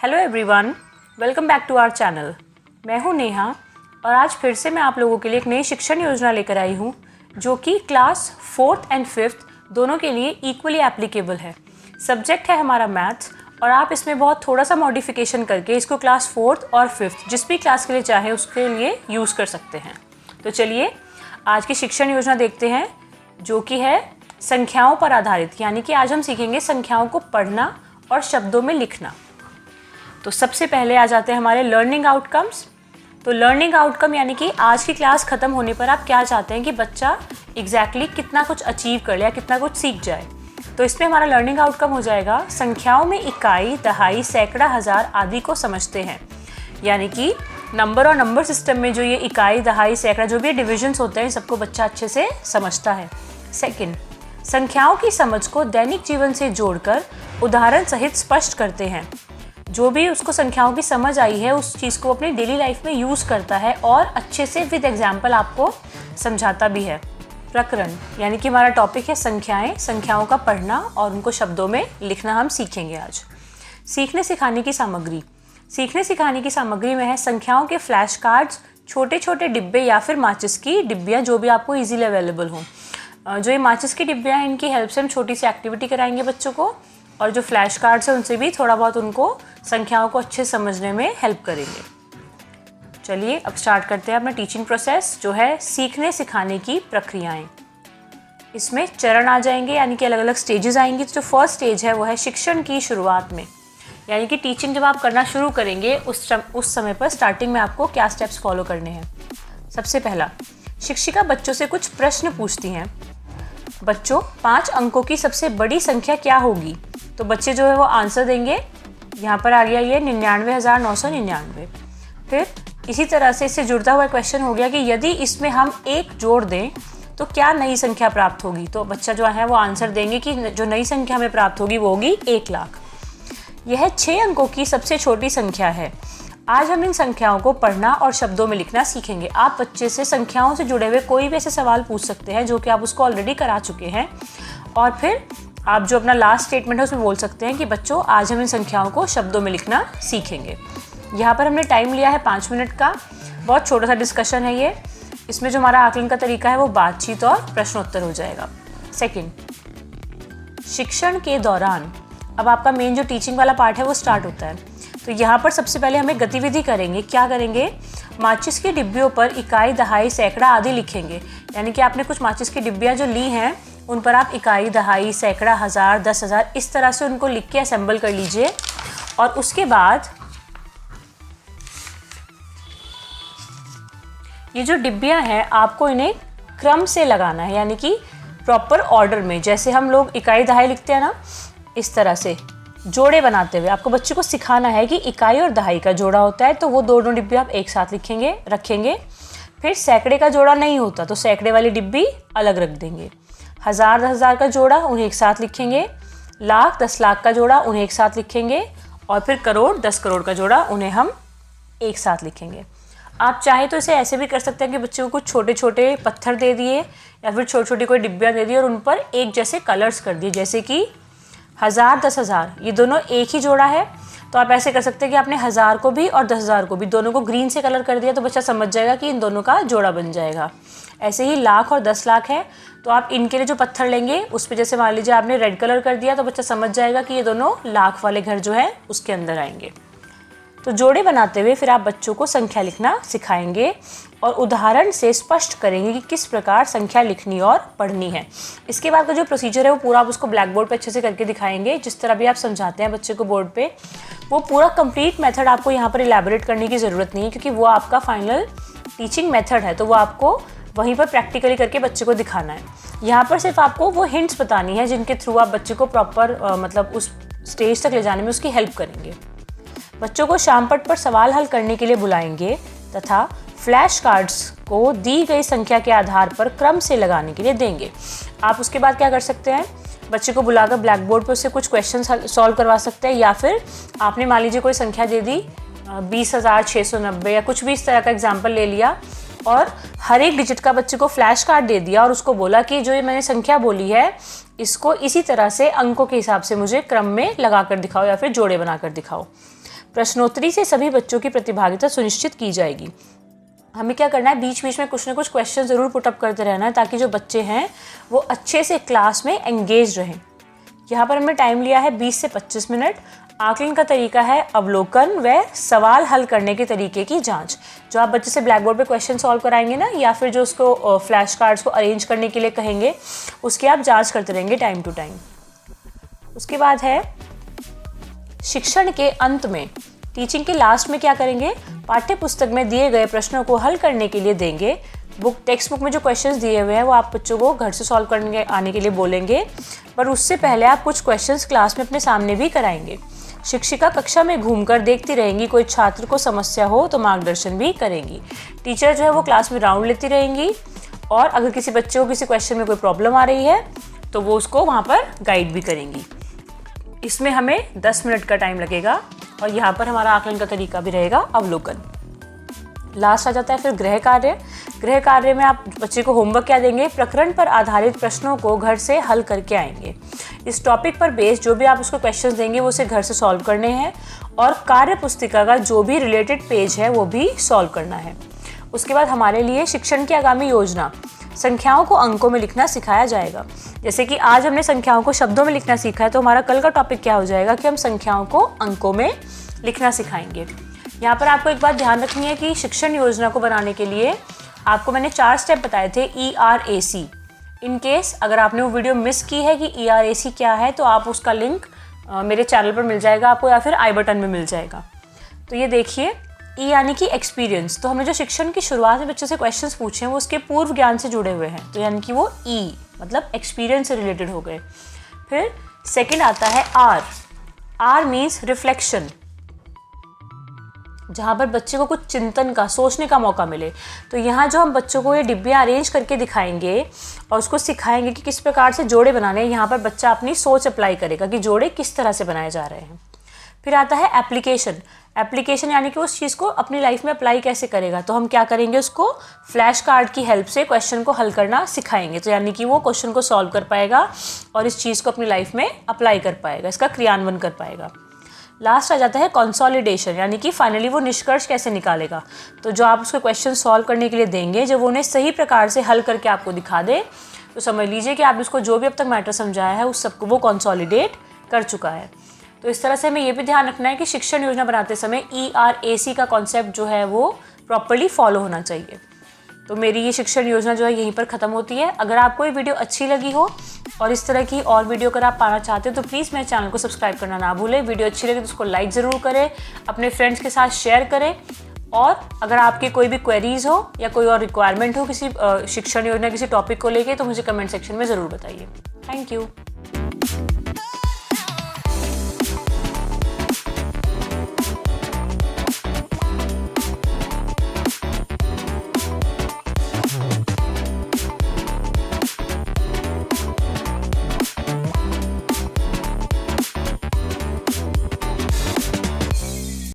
Hello everyone, welcome back to our channel. मैं हूं नेहा और आज फिर से मैं आप लोगों के लिए एक नई शिक्षण योजना लेकर आई हूं जो कि क्लास 4th एंड 5th दोनों के लिए इक्वली एप्लीकेबल है। सब्जेक्ट है हमारा मैथ्स और आप इसमें बहुत थोड़ा सा मॉडिफिकेशन करके इसको क्लास 4th और 5th जिस भी क्लास के लिए चाहे उसके लिए यूज़ कर सकते हैं। तो चलिए आज की शिक्षण योजना देखते हैं जो कि है संख्याओं पर आधारित, यानी कि आज हम सीखेंगे संख्याओं को पढ़ना और शब्दों में लिखना। तो सबसे पहले आ जाते हैं हमारे लर्निंग आउटकम्स। तो लर्निंग आउटकम यानी कि आज की क्लास ख़त्म होने पर आप क्या चाहते हैं कि बच्चा एग्जैक्टली कितना कुछ अचीव कर ले या कितना कुछ सीख जाए। तो इसमें हमारा लर्निंग आउटकम हो जाएगा संख्याओं में इकाई, दहाई, सैकड़ा, हज़ार आदि को समझते हैं। यानी कि नंबर और नंबर सिस्टम में जो ये इकाई, दहाई, सैकड़ा जो भी डिविजन्स होते हैं सबको बच्चा अच्छे से समझता है। सेकंड, संख्याओं की समझ को दैनिक जीवन से जोड़कर उदाहरण सहित स्पष्ट करते हैं। जो भी उसको संख्याओं की समझ आई है उस चीज़ को अपनी डेली लाइफ में यूज़ करता है और अच्छे से विद एग्जाम्पल आपको समझाता भी है। प्रकरण यानी कि हमारा टॉपिक है संख्याएं, संख्याओं का पढ़ना और उनको शब्दों में लिखना हम सीखेंगे आज। सीखने सिखाने की सामग्री। सीखने सिखाने की सामग्री में है संख्याओं के फ्लैश कार्ड्स, छोटे छोटे डिब्बे या फिर माचिस की डिब्बियाँ जो भी आपको ईजीली अवेलेबल हों। जो ये माचिस की डिब्बियाँ हैं इनकी हेल्प से हम छोटी सी एक्टिविटी कराएंगे बच्चों को, और जो फ्लैश कार्ड्स हैं उनसे भी थोड़ा बहुत उनको संख्याओं को अच्छे समझने में हेल्प करेंगे। चलिए अब स्टार्ट करते हैं अपना टीचिंग प्रोसेस जो है सीखने सिखाने की प्रक्रियाएं। इसमें चरण आ जाएंगे यानी कि अलग अलग स्टेजेस आएंगी। तो जो फर्स्ट स्टेज है वो है शिक्षण की शुरुआत में, यानी कि टीचिंग जब आप करना शुरू करेंगे उस समय पर स्टार्टिंग में आपको क्या स्टेप्स फॉलो करने हैं। सबसे पहला, शिक्षिका बच्चों से कुछ प्रश्न पूछती हैं। बच्चों, 5 अंकों की सबसे बड़ी संख्या क्या होगी? तो बच्चे जो है वो आंसर देंगे। यहाँ पर आ गया ये 99,999। फिर इसी तरह से इससे जुड़ता हुआ क्वेश्चन हो गया कि यदि इसमें हम 1 जोड़ दें तो क्या नई संख्या प्राप्त होगी? तो बच्चा जो है वो आंसर देंगे कि जो नई संख्या हमें प्राप्त होगी वो होगी 1 लाख। यह 6 अंकों की सबसे छोटी संख्या है। आज हम इन संख्याओं को पढ़ना और शब्दों में लिखना सीखेंगे। आप बच्चे से संख्याओं से जुड़े हुए कोई भी ऐसे सवाल पूछ सकते हैं जो कि आप उसको ऑलरेडी करा चुके हैं, और फिर आप जो अपना लास्ट स्टेटमेंट है उसमें बोल सकते हैं कि बच्चों आज हम इन संख्याओं को शब्दों में लिखना सीखेंगे। यहाँ पर हमने टाइम लिया है 5 मिनट का। बहुत छोटा सा डिस्कशन है ये। इसमें जो हमारा आकलन का तरीका है वो बातचीत और प्रश्नोत्तर हो जाएगा। सेकेंड, शिक्षण के दौरान अब आपका मेन जो टीचिंग वाला पार्ट है वो स्टार्ट होता है। तो यहाँ पर सबसे पहले हमें गतिविधि करेंगे। क्या करेंगे? माचिस की डिब्बियों पर इकाई, दहाई, सैकड़ा आदि लिखेंगे। यानी कि आपने कुछ माचिस की डिब्बियाँ जो ली हैं उन पर आप इकाई, दहाई, सैकड़ा, हज़ार, 10,000 इस तरह से उनको लिख के असेंबल कर लीजिए। और उसके बाद ये जो डिब्बियाँ हैं आपको इन्हें क्रम से लगाना है, यानी कि प्रॉपर ऑर्डर में। जैसे हम लोग इकाई, दहाई लिखते हैं ना, इस तरह से जोड़े बनाते हुए आपको बच्चे को सिखाना है कि इकाई और दहाई का जोड़ा होता है तो वो दोनों डिब्बे आप एक साथ रखेंगे। फिर सैकड़े का जोड़ा नहीं होता तो सैकड़े वाली डिब्बी अलग रख देंगे। हज़ार, 10,000 का जोड़ा उन्हें एक साथ लिखेंगे। लाख, 10 लाख का जोड़ा उन्हें एक साथ लिखेंगे। और फिर करोड़, 10 करोड़ का जोड़ा उन्हें हम एक साथ लिखेंगे। आप चाहे तो इसे ऐसे भी कर सकते हैं कि बच्चों को कुछ छोटे छोटे पत्थर दे दिए या फिर छोटी छोटी कोई डिब्बियाँ दे दी और उन पर एक जैसे कलर्स कर दिए। जैसे कि 1000, 10,000 ये दोनों एक ही जोड़ा है तो आप ऐसे कर सकते हैं कि आपने 1000 को भी और 10,000 को भी दोनों को ग्रीन से कलर कर दिया तो बच्चा समझ जाएगा कि इन दोनों का जोड़ा बन जाएगा। ऐसे ही लाख और 10 लाख है तो आप इनके लिए जो पत्थर लेंगे उस पर जैसे मान लीजिए आपने रेड कलर कर दिया तो बच्चा समझ जाएगा कि ये दोनों लाख वाले घर जो है उसके अंदर आएंगे। तो जोड़े बनाते हुए फिर आप बच्चों को संख्या लिखना सिखाएंगे और उदाहरण से स्पष्ट करेंगे कि किस प्रकार संख्या लिखनी और पढ़नी है। इसके बाद का जो प्रोसीजर है वो पूरा आप उसको ब्लैक बोर्ड पर अच्छे से करके दिखाएंगे। जिस तरह भी आप समझाते हैं बच्चे को बोर्ड पे, वो पूरा कंप्लीट मेथड आपको यहाँ पर इलेबोरेट करने की ज़रूरत नहीं है क्योंकि वो आपका फाइनल टीचिंग मेथड है। तो वो आपको वहीं पर प्रैक्टिकली करके बच्चे को दिखाना है। यहाँ पर सिर्फ आपको वो हिंट्स बतानी है जिनके थ्रू आप बच्चे को प्रॉपर मतलब उस स्टेज तक ले जाने में उसकी हेल्प करेंगे। बच्चों को शाम पट पर सवाल हल करने के लिए बुलाएंगे तथा फ्लैश कार्ड्स को दी गई संख्या के आधार पर क्रम से लगाने के लिए देंगे। आप उसके बाद क्या कर सकते हैं, बच्चे को बुलाकर ब्लैक बोर्ड पर उससे कुछ क्वेश्चन सॉल्व करवा सकते हैं, या फिर आपने मान लीजिए कोई संख्या दे दी 20,690 या कुछ भी इस तरह का एग्जाम्पल ले लिया और हर एक डिजिट का बच्चे को फ्लैश कार्ड दे दिया और उसको बोला कि जो ये मैंने संख्या बोली है इसको इसी तरह से अंकों के हिसाब से मुझे क्रम में लगा कर दिखाओ या फिर जोड़े बना कर दिखाओ। प्रश्नोत्तरी से सभी बच्चों की प्रतिभागिता सुनिश्चित की जाएगी। हमें क्या करना है, बीच बीच में कुछ ना कुछ क्वेश्चन ज़रूर पुटअप करते रहना है ताकि जो बच्चे हैं वो अच्छे से क्लास में एंगेज रहें। यहाँ पर हमने टाइम लिया है 20 से 25 मिनट। आकलन का तरीका है अवलोकन व सवाल हल करने के तरीके की जांच। जो आप बच्चे से ब्लैक बोर्ड पर क्वेश्चन सॉल्व कराएंगे ना, या फिर जो उसको फ्लैश कार्ड्स को अरेंज करने के लिए कहेंगे, उसकी आप जाँच करते रहेंगे टाइम टू टाइम। उसके बाद है शिक्षण के अंत में, टीचिंग के लास्ट में क्या करेंगे, पाठ्य पुस्तक में दिए गए प्रश्नों को हल करने के लिए देंगे। टेक्स्ट बुक में जो क्वेश्चंस दिए हुए हैं वो आप बच्चों को घर से सॉल्व करने आने के लिए बोलेंगे, पर उससे पहले आप कुछ क्वेश्चंस क्लास में अपने सामने भी कराएंगे। शिक्षिका कक्षा में घूमकर देखती रहेंगी, कोई छात्र को समस्या हो तो मार्गदर्शन भी करेंगी। टीचर जो है वो क्लास में राउंड लेती रहेंगी, और अगर किसी बच्चे को किसी क्वेश्चन में कोई प्रॉब्लम आ रही है तो वो उसको वहाँ पर गाइड भी करेंगी। इसमें हमें 10 मिनट का टाइम लगेगा, और यहाँ पर हमारा आकलन का तरीका भी रहेगा अवलोकन। लास्ट आ जाता है फिर गृह कार्य। गृह कार्य में आप बच्चे को होमवर्क क्या देंगे, प्रकरण पर आधारित प्रश्नों को घर से हल करके आएंगे। इस टॉपिक पर बेस्ड जो भी आप उसको क्वेश्चंस देंगे वो उसे घर से सॉल्व करने हैं, और कार्य पुस्तिका का जो भी रिलेटेड पेज है वो भी सॉल्व करना है। उसके बाद हमारे लिए शिक्षण की आगामी योजना, संख्याओं को अंकों में लिखना सिखाया जाएगा। जैसे कि आज हमने संख्याओं को शब्दों में लिखना सीखा है, तो हमारा कल का टॉपिक क्या हो जाएगा कि हम संख्याओं को अंकों में लिखना सिखाएंगे। यहाँ पर आपको एक बात ध्यान रखनी है कि शिक्षण योजना को बनाने के लिए आपको मैंने 4 स्टेप बताए थे ERAC। इन केस अगर आपने वो वीडियो मिस की है कि ERAC क्या है, तो आप उसका लिंक मेरे चैनल पर मिल जाएगा आपको, या फिर आई बटन में मिल जाएगा। तो ये देखिए, E यानी कि एक्सपीरियंस। तो हमने जो शिक्षण की शुरुआत में बच्चों से क्वेश्चंस पूछे हैं वो उसके पूर्व ज्ञान से जुड़े हुए हैं, तो यानी कि वो E मतलब एक्सपीरियंस से रिलेटेड हो गए। फिर सेकंड आता है R मीन्स रिफ्लेक्शन, जहाँ पर बच्चे को कुछ चिंतन का, सोचने का मौका मिले। तो यहाँ जो हम बच्चों को ये डिब्बियाँ अरेंज करके दिखाएंगे और उसको सिखाएंगे कि किस प्रकार से जोड़े बनाने हैं, यहाँ पर बच्चा अपनी सोच अप्लाई करेगा कि जोड़े किस तरह से बनाए जा रहे हैं। फिर आता है एप्लीकेशन यानी कि उस चीज़ को अपनी लाइफ में अप्लाई कैसे करेगा। तो हम क्या करेंगे, उसको फ्लैश कार्ड की हेल्प से क्वेश्चन को हल करना सिखाएंगे, तो यानी कि वो क्वेश्चन को सॉल्व कर पाएगा और इस चीज़ को अपनी लाइफ में अप्लाई कर पाएगा, इसका क्रियान्वयन कर पाएगा। लास्ट आ जाता है कंसोलिडेशन, यानी कि फाइनली वो निष्कर्ष कैसे निकालेगा। तो जो आप उसको क्वेश्चन सॉल्व करने के लिए देंगे, जब वो उन्हें सही प्रकार से हल करके आपको दिखा दे, तो समझ लीजिए कि आप उसको जो भी अब तक मैटर समझाया है उस सबको वो कंसोलिडेट कर चुका है। तो इस तरह से हमें ये भी ध्यान रखना है कि शिक्षण योजना बनाते समय ERAC का कॉन्सेप्ट जो है वो प्रॉपर्ली फॉलो होना चाहिए। तो मेरी ये शिक्षण योजना जो है यहीं पर ख़त्म होती है। अगर आपको ये वीडियो अच्छी लगी हो और इस तरह की और वीडियो अगर आप पाना चाहते हो तो प्लीज़ मेरे चैनल को सब्सक्राइब करना ना भूलें। वीडियो अच्छी लगे तो उसको लाइक ज़रूर करें, अपने फ्रेंड्स के साथ शेयर करें, और अगर आपकी कोई भी क्वेरीज़ हो या कोई और रिक्वायरमेंट हो किसी शिक्षण योजना किसी टॉपिक को लेके, तो मुझे कमेंट सेक्शन में ज़रूर बताइए। Thank you.